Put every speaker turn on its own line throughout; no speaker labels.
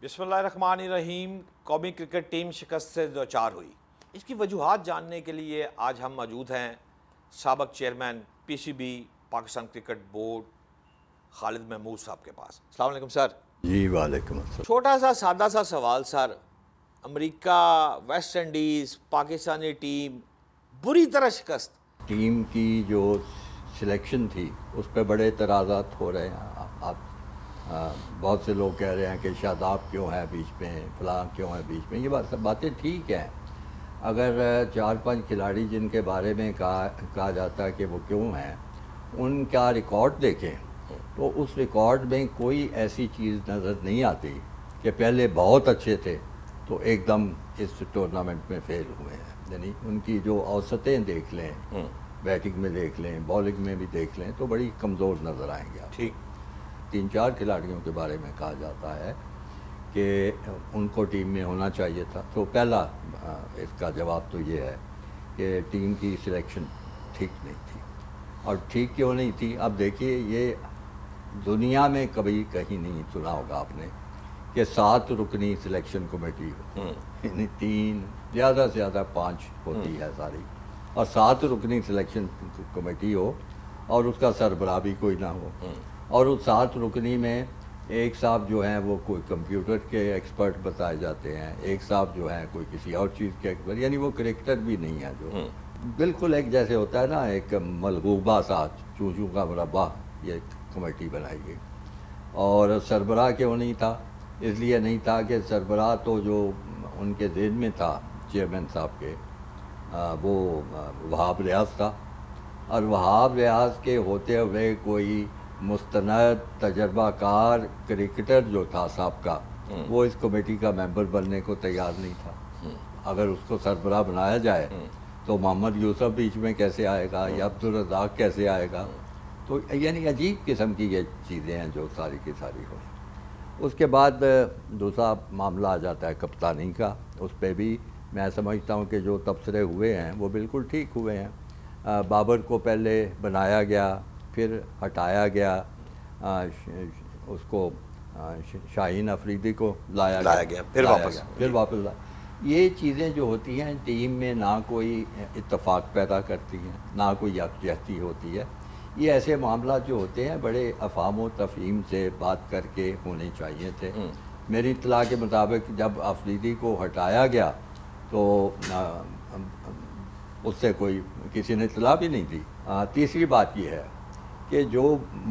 بسم اللہ الرحمن الرحیم۔ قومی کرکٹ ٹیم شکست سے دوچار ہوئی، اس کی وجوہات جاننے کے لیے آج ہم موجود ہیں سابق chairman P C B Pakistan cricket board Khalid Mahmood صاحب کے پاس۔ السلام علیکم سر۔
جی وعلیکم السلام۔
چھوٹا سا سادہ سا سوال سر، امریکہ، ویسٹ انڈیز، پاکستانی ٹیم بری طرح شکست۔
ٹیم کی جو سلیکشن تھی اس پہ بڑے اعتراضات ہو رہے ہیں۔ آپ بہت سے لوگ کہہ رہے ہیں کہ شاداب کیوں ہے بیچ میں، فلاں کیوں ہے بیچ میں۔ یہ باتیں ٹھیک ہیں، اگر 4-5 کھلاڑی جن کے بارے میں کہا جاتا ہے کہ وہ کیوں ہیں، ان کا ریکارڈ دیکھیں تو اس ریکارڈ میں کوئی ایسی چیز نظر نہیں آتی کہ پہلے بہت اچھے تھے تو ایک دم اس ٹورنامنٹ میں فیل ہوئے ہیں۔ یعنی ان کی جو اوسطیں دیکھ لیں، بیٹنگ میں دیکھ لیں، بالنگ میں بھی دیکھ لیں تو بڑی کمزور نظر آئیں گے۔
ٹھیک،
3-4 کھلاڑیوں کے بارے میں کہا جاتا ہے کہ ان کو ٹیم میں ہونا چاہیے تھا، تو پہلا اس کا جواب تو یہ ہے کہ ٹیم کی سلیکشن ٹھیک نہیں تھی۔ اور ٹھیک کیوں نہیں تھی؟ اب دیکھیے، یہ دنیا میں کبھی کہیں نہیں سنا ہوگا آپ نے کہ 7 رکنی سلیکشن کمیٹی ہو، یعنی 3 زیادہ سے زیادہ 5 ہوتی ہے ساری، اور 7 رکنی سلیکشن کمیٹی ہو اور اس کا سربراہ بھی کوئی نہ ہو، اور اس 7 رکنی میں ایک صاحب جو ہیں وہ کوئی کمپیوٹر کے ایکسپرٹ بتائے جاتے ہیں، ایک صاحب جو ہیں کوئی کسی اور چیز کے ایکسپرٹ، یعنی وہ کرکٹر بھی نہیں ہے، جو بالکل ایک جیسے ہوتا ہے نا ایک ملغوبہ سا چوں چوں کا مربع، یہ کمیٹی بنائی گئی۔ اور سربراہ کیوں نہیں تھا؟ اس لیے نہیں تھا کہ سربراہ تو جو ان کے ذہن میں تھا چیئرمین صاحب کے، وہ وہاب ریاض تھا، اور وہاب ریاض کے ہوتے ہوئے کوئی مستند تجربہ کار کرکٹر جو تھا سابقہ، وہ اس کمیٹی کا ممبر بننے کو تیار نہیں تھا۔ اگر اس کو سربراہ بنایا جائے تو محمد یوسف بیچ میں کیسے آئے گا، یا عبدالرزاق کیسے آئے گا؟ تو یعنی عجیب قسم کی یہ چیزیں ہیں جو ساری کی ساری ہوئی۔ اس کے بعد دوسرا معاملہ آ جاتا ہے کپتانی کا۔ اس پہ بھی میں سمجھتا ہوں کہ جو تبصرے ہوئے ہیں وہ بالکل ٹھیک ہوئے ہیں۔ بابر کو پہلے بنایا گیا، پھر ہٹایا گیا، اس کو شاہین افریدی کو لایا گیا، پھر واپس لایا۔ یہ چیزیں جو ہوتی ہیں ٹیم میں نہ کوئی اتفاق پیدا کرتی ہیں، نہ کوئی یکجہتی ہوتی ہے۔ یہ ایسے معاملات جو ہوتے ہیں بڑے افہام و تفہیم سے بات کر کے ہونے چاہیے تھے۔ میری اطلاع کے مطابق جب افریدی کو ہٹایا گیا تو اس سے کوئی کسی نے اطلاع بھی نہیں دی۔ تیسری بات یہ ہے کہ جو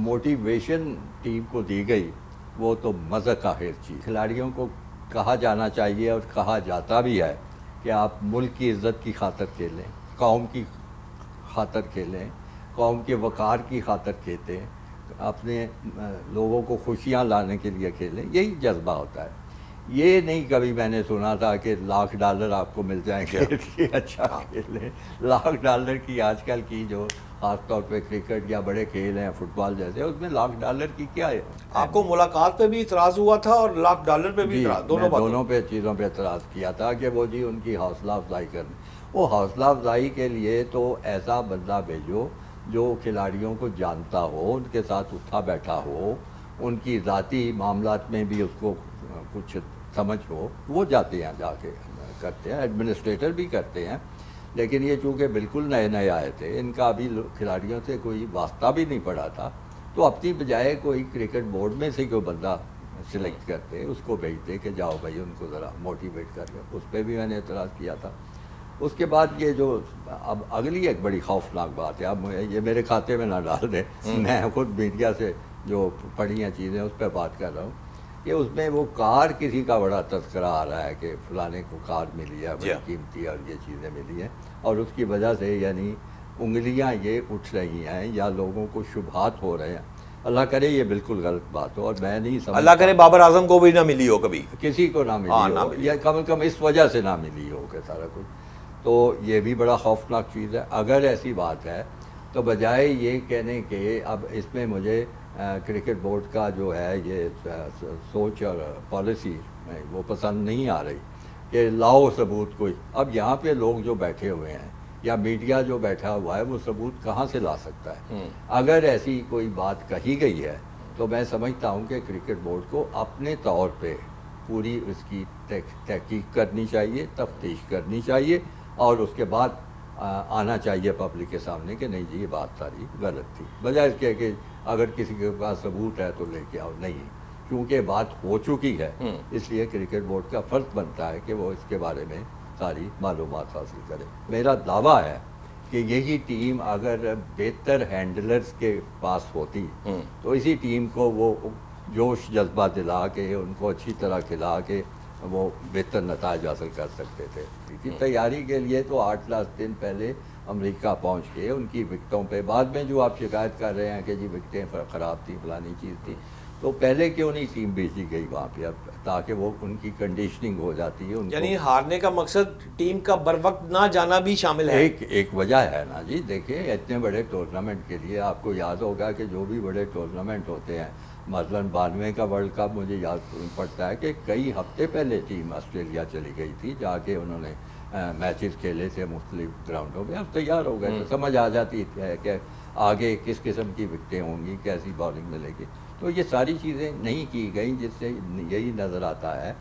موٹیویشن ٹیم کو دی گئی وہ تو مذاق آخر چیز۔ کھلاڑیوں کو کہا جانا چاہیے اور کہا جاتا بھی ہے کہ آپ ملک کی عزت کی خاطر کھیلیں، قوم کی خاطر کھیلیں، قوم کے وقار کی خاطر کھیلیں، اپنے لوگوں کو خوشیاں لانے کے لیے کھیلیں، یہی جذبہ ہوتا ہے۔ یہ نہیں کبھی میں نے سنا تھا کہ $1,00,000 آپ کو مل جائیں گے اچھا کھیلیں۔ $1,00,000 کی آج کل کی جو خاص طور پہ کرکٹ یا بڑے کھیل ہیں فٹ بال جیسے، اس میں $1,00,000 کی کیا ہے؟ آپ
کو ملاقات پہ بھی اعتراض ہوا تھا اور $1,00,000 پہ بھی اعتراض،
دونوں پہ چیزوں پہ اعتراض کیا تھا کہ وہ جی ان کی حوصلہ افزائی کریں۔ وہ حوصلہ افزائی کے لیے تو ایسا بندہ بھیجو جو کھلاڑیوں کو جانتا ہو، ان کے ساتھ اٹھا بیٹھا ہو، ان کی ذاتی معاملات میں بھی اس کو کچھ سمجھ ہو، وہ جاتے ہیں، جا کے کرتے ہیں، ایڈمنسٹریٹر بھی کرتے ہیں۔ لیکن یہ چونکہ بالکل نئے آئے تھے، ان کا ابھی کھلاڑیوں سے کوئی واسطہ بھی نہیں پڑا تھا، تو اپنی بجائے کوئی کرکٹ بورڈ میں سے کوئی بندہ سلیکٹ کرتے، اس کو بھیجتے کہ جاؤ بھائی ان کو ذرا موٹیویٹ کر کے۔ اس پہ بھی میں نے اعتراض کیا تھا۔ اس کے بعد یہ جو اب اگلی ایک بڑی خوفناک بات ہے، اب یہ میرے کھاتے میں نہ ڈال دیں، میں خود میڈیا سے جو پڑھی ہیں چیزیں اس پہ بات کر رہا ہوں کہ اس میں وہ کار کسی کا بڑا تذکرہ آ رہا ہے کہ فلانے کو کار ملی ہے بڑی قیمتی اور یہ چیزیں ملی ہیں، اور اس کی وجہ سے یعنی انگلیاں یہ اٹھ رہی ہیں یا لوگوں کو شبہات ہو رہے ہیں۔ اللہ کرے یہ بالکل غلط بات ہو، اور میں نہیں سمجھتا،
اللہ کرے بابر اعظم کو بھی نہ ملی ہو، کبھی
کسی کو نہ ملی ہو، یا کم از کم اس وجہ سے نہ ملی ہو کہ سارا کچھ، تو یہ بھی بڑا خوفناک چیز ہے۔ اگر ایسی بات ہے تو بجائے یہ کہنے کہ اب اس میں مجھے کرکٹ بورڈ کا جو ہے یہ سوچ اور پالیسی وہ پسند نہیں آ رہی کہ لاؤ ثبوت کوئی، اب یہاں پہ لوگ جو بیٹھے ہوئے ہیں یا میڈیا جو بیٹھا ہوا ہے وہ ثبوت کہاں سے لا سکتا ہے؟ اگر ایسی کوئی بات کہی گئی ہے تو میں سمجھتا ہوں کہ کرکٹ بورڈ کو اپنے طور پہ پوری اس کی تحقیق کرنی چاہیے، تفتیش کرنی چاہیے، اور اس کے بعد آنا چاہیے پبلک کے سامنے کہ نہیں جی یہ بات ساری غلط تھی، بجائے اس کے کہ اگر کسی کے پاس ثبوت ہے تو لے کے آؤ. نہیں، کیونکہ بات ہو چکی ہے، اس لیے کرکٹ بورڈ کا فرض بنتا ہے کہ وہ اس کے بارے میں ساری معلومات حاصل کرے. میرا دعویٰ ہے کہ یہی ٹیم اگر بہتر ہینڈلرز کے پاس ہوتی تو اسی ٹیم کو وہ جوش جذبہ دلا کے، ان کو اچھی طرح کھلا کے وہ بہتر نتائج حاصل کر سکتے تھے. تیاری کے لیے تو 8 دن پہلے امریکہ پہنچ کے ان کی وکٹوں پہ، بعد میں جو آپ شکایت کر رہے ہیں کہ جی وکٹیں خراب تھیں، فلانی چیز تھی، تو پہلے کیوں نہیں ٹیم بھیجی گئی وہاں پہ، اب تاکہ وہ ان کی کنڈیشننگ ہو جاتی ہے.
یعنی ہارنے کا مقصد ٹیم کا بر وقت نہ جانا بھی شامل ہے.
ایک وجہ ہے نا جی. دیکھیں اتنے بڑے ٹورنامنٹ کے لیے آپ کو یاد ہوگا کہ جو بھی بڑے ٹورنامنٹ ہوتے ہیں، مثلاً 92 کا ورلڈ کپ مجھے یاد پڑتا ہے کہ کئی ہفتے پہلے ٹیم آسٹریلیا چلی گئی تھی، جا کے انہوں نے میچز کھیلے تھے مختلف گراؤنڈوں میں، اب تیار ہو گئے تو سمجھ آ جاتی ہے کہ آگے کس قسم کی وکٹیں ہوں گی، کیسی بالنگ ملے گی. تو یہ ساری چیزیں نہیں کی گئیں، جس سے یہی نظر آتا ہے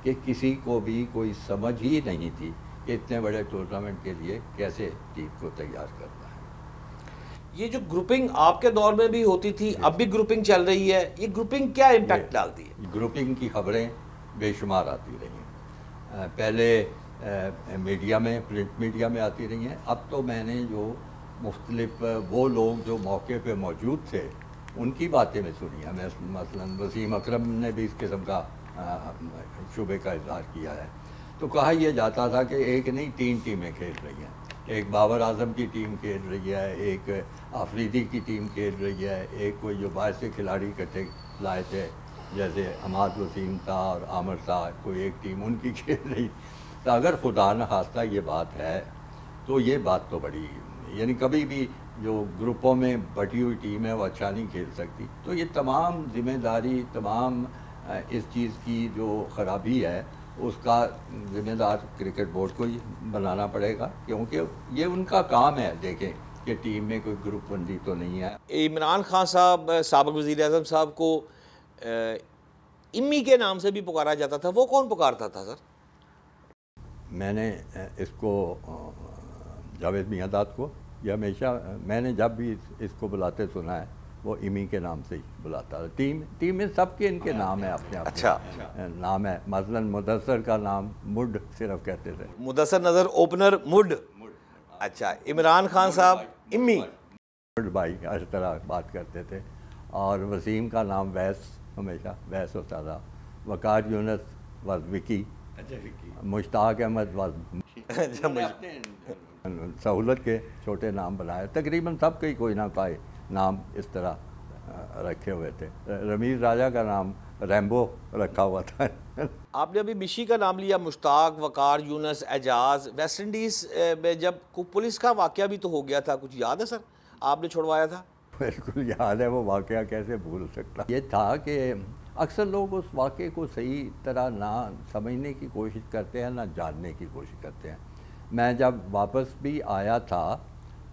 کہ کسی کو بھی کوئی سمجھ ہی نہیں تھی کہ اتنے بڑے ٹورنامنٹ کے لیے کیسے ٹیم کو تیار کرنا ہے.
یہ جو گروپنگ آپ کے دور میں بھی ہوتی تھی، اب بھی گروپنگ چل رہی ہے، یہ گروپنگ کیا امپیکٹ ڈالتی ہے؟
گروپنگ کی خبریں بے شمار آتی رہی ہیں، پہلے میڈیا میں، پرنٹ میڈیا میں آتی رہی ہیں. اب تو میں نے جو مختلف وہ لوگ جو موقع پہ موجود تھے ان کی باتیں میں سنی ہیں. مثلاً وسیم اکرم نے بھی اس قسم کا شبے کا اظہار کیا ہے. تو کہا یہ جاتا تھا کہ ایک نہیں 3 ٹیمیں کھیل رہی ہیں، ایک بابر اعظم کی ٹیم کھیل رہی ہے، ایک آفریدی کی ٹیم کھیل رہی ہے، ایک کوئی جو باہر سے کھلاڑی اکٹھے لائے تھے جیسے حماد وسیم تھا اور عامر تھا، کوئی ایک ٹیم ان کی کھیل رہی. تو اگر خدا نخواستہ یہ بات ہے تو یہ بات تو بڑی، یعنی کبھی بھی جو گروپوں میں بٹی ہوئی ٹیم ہے وہ اچھا نہیں کھیل سکتی. تو یہ تمام ذمہ داری، تمام اس چیز کی جو خرابی ہے اس کا ذمہ دار کرکٹ بورڈ کو ہی بنانا پڑے گا، کیونکہ یہ ان کا کام ہے. دیکھیں کہ ٹیم میں کوئی گروپ بندی تو نہیں ہے.
عمران خان صاحب، سابق وزیر اعظم صاحب کو امی کے نام سے بھی پکارا جاتا تھا، وہ کون پکارتا تھا سر؟
میں نے اس کو جاوید میاں کو یہ ہمیشہ میں نے جب بھی اس کو بلاتے سنا ہے وہ امی کے نام سے ہی بلاتا ہے. ٹیم میں سب کے ان کے نام ہے، اپنے
اچھا
نام ہے. مثلاً مدثر کا نام مڈ صرف کہتے تھے،
مدثر نظر اوپنر مڈ. اچھا، عمران خان صاحب امی
مڈ بھائی اس طرح بات کرتے تھے. اور وسیم کا نام ویس، ہمیشہ ویس ہوتا تھا. Waqar Younis was Vicky, Mushtaq Ahmed was سہولت کے چھوٹے نام بنائے. تقریباً سب کے کوئی نہ کوئی نام اس طرح رکھے ہوئے تھے. رمیز راجہ کا نام ریمبو رکھا ہوا تھا.
آپ نے ابھی بشی کا نام لیا، مشتاق، وقار یونس، اعجاز. ویسٹ انڈیز میں جب پولیس کا واقعہ بھی تو ہو گیا تھا، کچھ یاد ہے سر؟ آپ نے چھڑوایا تھا؟
بالکل یاد ہے، وہ واقعہ کیسے بھول سکتا. یہ تھا کہ اکثر لوگ اس واقعے کو صحیح طرح نہ سمجھنے کی کوشش کرتے ہیں، نہ جاننے کی کوشش کرتے ہیں. میں جب واپس بھی آیا تھا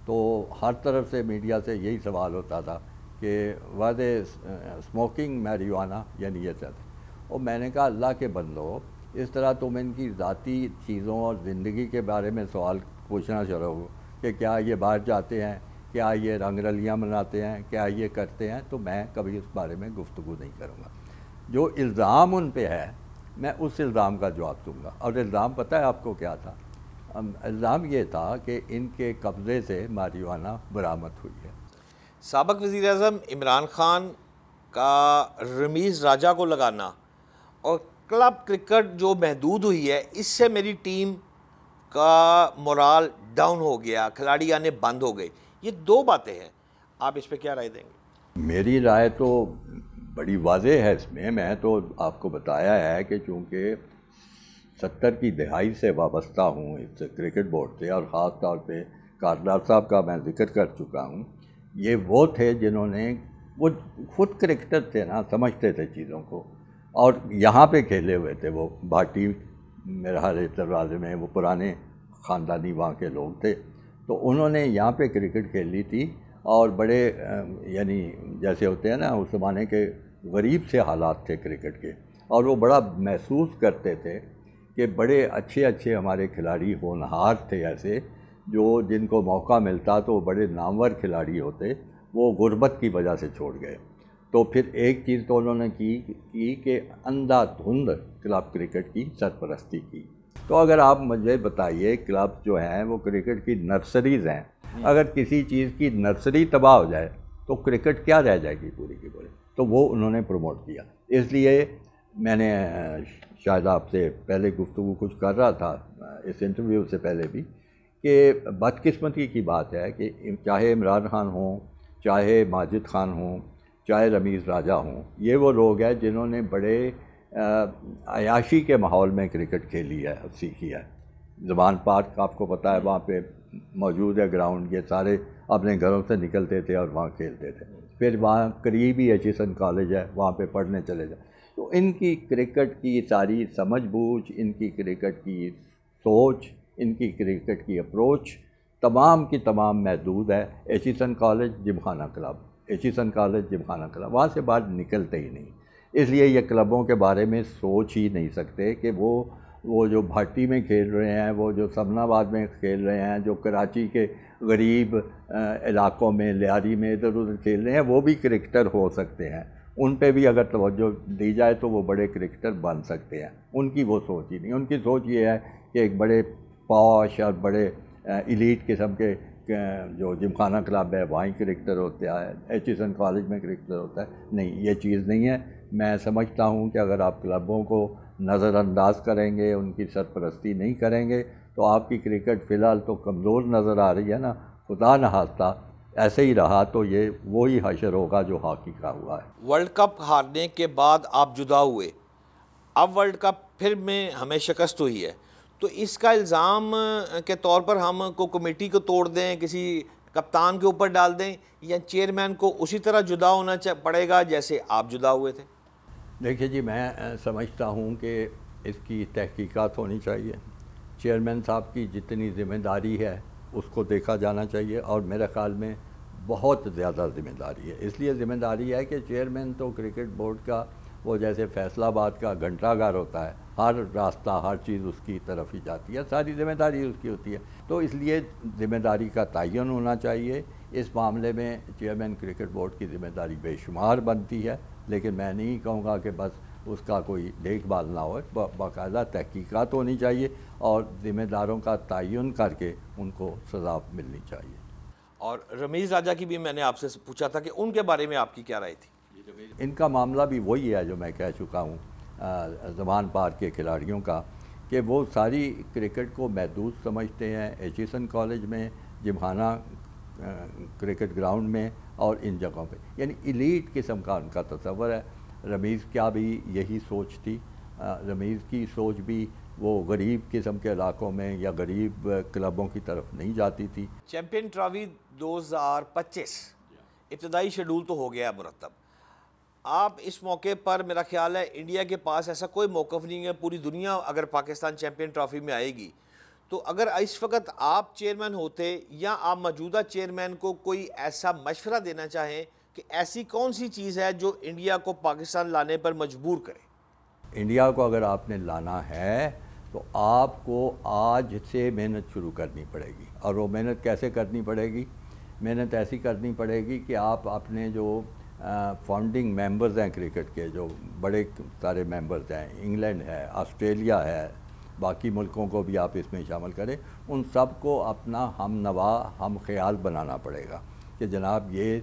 تو ہر طرف سے میڈیا سے یہی سوال ہوتا تھا کہ واز اے اسموکنگ میریجوانا، یعنی یہ سب. اور میں نے کہا اللہ کے بندو، اس طرح تم ان کی ذاتی چیزوں اور زندگی کے بارے میں سوال پوچھنا چاہو گے کہ کیا یہ باہر جاتے ہیں، کیا یہ رنگ رلیاں مناتے ہیں، کیا یہ کرتے ہیں، تو میں کبھی اس بارے میں گفتگو نہیں کروں گا. جو الزام ان پہ ہے میں اس الزام کا جواب دوں گا. اور الزام پتہ ہے آپ کو کیا تھا؟ الزام یہ تھا کہ ان کے قبضے سے ماریجوانا برآمد ہوئی ہے.
سابق وزیر اعظم عمران خان کا رمیز راجہ کو لگانا اور کلب کرکٹ جو محدود ہوئی ہے، اس سے میری ٹیم کا مورال ڈاؤن ہو گیا، کھلاڑی آنے بند ہو گئے، یہ دو باتیں ہیں. آپ اس پہ کیا رائے دیں گے؟
میری رائے تو بڑی واضح ہے. اس میں تو آپ کو بتایا ہے کہ چونکہ 70 کی دہائی سے وابستہ ہوں اس کرکٹ بورڈ سے، اور خاص طور پہ کارڈار صاحب کا میں ذکر کر چکا ہوں. یہ وہ تھے جنہوں نے، وہ خود کرکٹر تھے نا، سمجھتے تھے چیزوں کو، اور یہاں پہ کھیلے ہوئے تھے. وہ بھاٹی میرا حال دروازے میں وہ پرانے خاندانی وہاں کے لوگ تھے، تو انہوں نے یہاں پہ کرکٹ کھیلی تھی. اور بڑے یعنی جیسے ہوتے ہیں نا اس زمانے کے غریب سے حالات تھے کرکٹ کے، اور وہ بڑا محسوس کرتے تھے کہ بڑے اچھے اچھے ہمارے کھلاڑی ہونہار تھے ایسے، جو جن کو موقع ملتا تو وہ بڑے نامور کھلاڑی ہوتے، وہ غربت کی وجہ سے چھوڑ گئے۔ تو پھر ایک چیز تو انہوں نے کی کہ اندھا دھند کلب کرکٹ کی سرپرستی کی۔ تو اگر آپ مجھے بتائیے، کلب جو ہیں وہ کرکٹ کی نرسریز ہیں، اگر کسی چیز کی نرسری تباہ ہو جائے تو کرکٹ کیا رہ جائے گی پوری کی پوری؟ تو وہ انہوں نے پروموٹ کیا۔ اس لیے میں نے شاید آپ سے پہلے گفتگو کچھ کر رہا تھا اس انٹرویو سے پہلے بھی، کہ بدقسمتی کی بات ہے کہ چاہے عمران خان ہوں، چاہے ماجد خان ہوں، چاہے رمیز راجہ ہوں، یہ وہ لوگ ہیں جنہوں نے بڑے عیاشی کے ماحول میں کرکٹ کھیلی ہے، سیکھی ہے۔ زمان پارک آپ کو پتہ ہے وہاں پہ موجود ہے گراؤنڈ، یہ سارے اپنے گھروں سے نکلتے تھے اور وہاں کھیلتے تھے۔ پھر وہاں قریب ہی ایچیسن کالج ہے، وہاں پہ پڑھنے چلے جائیں۔ تو ان کی کرکٹ کی ساری سمجھ بوجھ، ان کی کرکٹ کی سوچ، ان کی کرکٹ کی اپروچ تمام کی تمام محدود ہے Aitchison college Gymkhana club, Aitchison college Gymkhana club, وہاں سے باہر نکلتے ہی نہیں۔ اس لیے یہ کلبوں کے بارے میں سوچ ہی نہیں سکتے کہ وہ جو بھاٹی میں کھیل رہے ہیں، وہ جو سمنا آباد میں کھیل رہے ہیں، جو کراچی کے غریب علاقوں میں لیاری میں ادھر ادھر کھیل رہے ہیں، وہ بھی کرکٹر ہو سکتے ہیں۔ ان پہ بھی اگر توجہ دی جائے تو وہ بڑے کرکٹر بن سکتے ہیں۔ ان کی وہ سوچ ہی نہیں، ان کی سوچ یہ ہے کہ ایک بڑے پاش اور بڑے ایلیٹ قسم کے جو جمخانہ کلب ہے وہیں کرکٹر ہوتا ہے، ایچیسن کالج میں کرکٹر ہوتا ہے۔ نہیں، یہ چیز نہیں ہے۔ میں سمجھتا ہوں کہ اگر آپ کلبوں کو نظر انداز کریں گے، ان کی سرپرستی نہیں کریں گے تو آپ کی کرکٹ فی الحال تو کمزور نظر آ رہی ہے نا۔ خدا نخواستہ ایسے ہی رہا تو یہ وہی حشر ہوگا جو ہاکی کا ہوا ہے۔
ورلڈ کپ ہارنے کے بعد آپ جدا ہوئے، اب ورلڈ کپ پھر میں ہمیں شکست ہوئی ہے، تو اس کا الزام کے طور پر ہم کو کمیٹی کو توڑ دیں، کسی کپتان کے اوپر ڈال دیں، یا چیئرمین کو اسی طرح جدا ہونا پڑے گا جیسے آپ جدا ہوئے تھے؟
دیکھیے جی، میں سمجھتا ہوں کہ اس کی تحقیقات ہونی چاہیے۔ چیئرمین صاحب کی جتنی ذمہ داری ہے اس کو دیکھا جانا چاہیے، اور میرے خیال میں بہت زیادہ ذمہ داری ہے۔ اس لیے ذمہ داری ہے کہ چیئرمین تو کرکٹ بورڈ کا وہ جیسے فیصل آباد کا گھنٹہ گھر ہوتا ہے، ہر راستہ ہر چیز اس کی طرف ہی جاتی ہے، ساری ذمہ داری اس کی ہوتی ہے۔ تو اس لیے ذمہ داری کا تعین ہونا چاہیے۔ اس معاملے میں چیئرمین کرکٹ بورڈ کی ذمہ داری بے شمار بنتی ہے، لیکن میں نہیں کہوں گا کہ بس اس کا کوئی دیکھ بھال نہ ہو، باقاعدہ تحقیقات ہونی چاہیے اور ذمہ داروں کا تعین کر کے ان کو سزا ملنی چاہیے۔
اور رمیز راجہ کی بھی میں نے آپ سے پوچھا تھا کہ ان کے بارے میں آپ کی کیا رائے تھی؟
ان کا معاملہ بھی وہی ہے جو میں کہہ چکا ہوں زمان پارک کے کھلاڑیوں کا، کہ وہ ساری کرکٹ کو محدود سمجھتے ہیں ایچیسن کالج میں، جمخانہ کرکٹ گراؤنڈ میں اور ان جگہوں پہ، یعنی ایلیٹ قسم کا ان کا تصور ہے۔ رمیز کیا بھی یہی سوچ تھی، رمیز کی سوچ بھی وہ غریب قسم کے علاقوں میں یا غریب کلبوں کی طرف نہیں جاتی تھی۔
چیمپئن ٹرافی 2025 ابتدائی شیڈول تو ہو گیا ہے مرتب، آپ اس موقع پر میرا خیال ہے انڈیا کے پاس ایسا کوئی موقف نہیں ہے، پوری دنیا اگر پاکستان چیمپئن ٹرافی میں آئے گی تو اگر اس وقت آپ چیئرمین ہوتے یا آپ موجودہ چیئرمین کو کوئی ایسا مشورہ دینا چاہیں کہ ایسی کون سی چیز ہے جو انڈیا کو پاکستان لانے پر مجبور کرے؟
انڈیا کو اگر آپ نے لانا ہے تو آپ کو آج سے محنت شروع کرنی پڑے گی، اور وہ محنت کیسے کرنی پڑے گی؟ محنت ایسی کرنی پڑے گی کہ آپ اپنے جو فاؤنڈنگ ممبرز ہیں کرکٹ کے، جو بڑے سارے ممبرز ہیں، انگلینڈ ہے، آسٹریلیا ہے، باقی ملکوں کو بھی آپ اس میں شامل کریں، ان سب کو اپنا ہم نوا ہم خیال بنانا پڑے گا کہ جناب یہ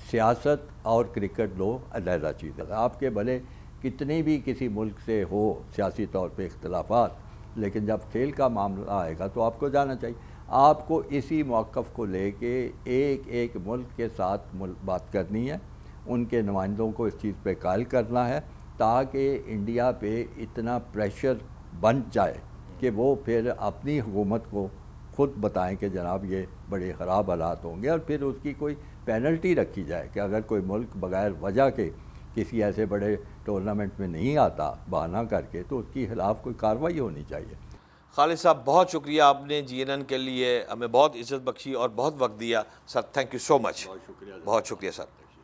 سیاست اور کرکٹ دو علیحدہ چیز ہے۔ آپ کے بھلے کتنی بھی کسی ملک سے ہو سیاسی طور پہ اختلافات، لیکن جب کھیل کا معاملہ آئے گا تو آپ کو جانا چاہیے۔ آپ کو اسی موقف کو لے کے ایک ایک ملک کے ساتھ بات کرنی ہے، ان کے نمائندوں کو اس چیز پہ قائل کرنا ہے تاکہ انڈیا پہ اتنا پریشر بن جائے کہ وہ پھر اپنی حکومت کو خود بتائیں کہ جناب یہ بڑے خراب حالات ہوں گے، اور پھر اس کی کوئی پینلٹی رکھی جائے کہ اگر کوئی ملک بغیر وجہ کے کسی ایسے بڑے ٹورنامنٹ میں نہیں آتا بہانہ کر کے تو اس کے خلاف کوئی کارروائی ہونی چاہیے۔
خالد صاحب بہت شکریہ، آپ نے جی این این کے لیے ہمیں بہت عزت بخشی اور بہت وقت دیا سر، تھینک یو سو مچ۔
بہت شکریہ،
بہت شکریہ سر۔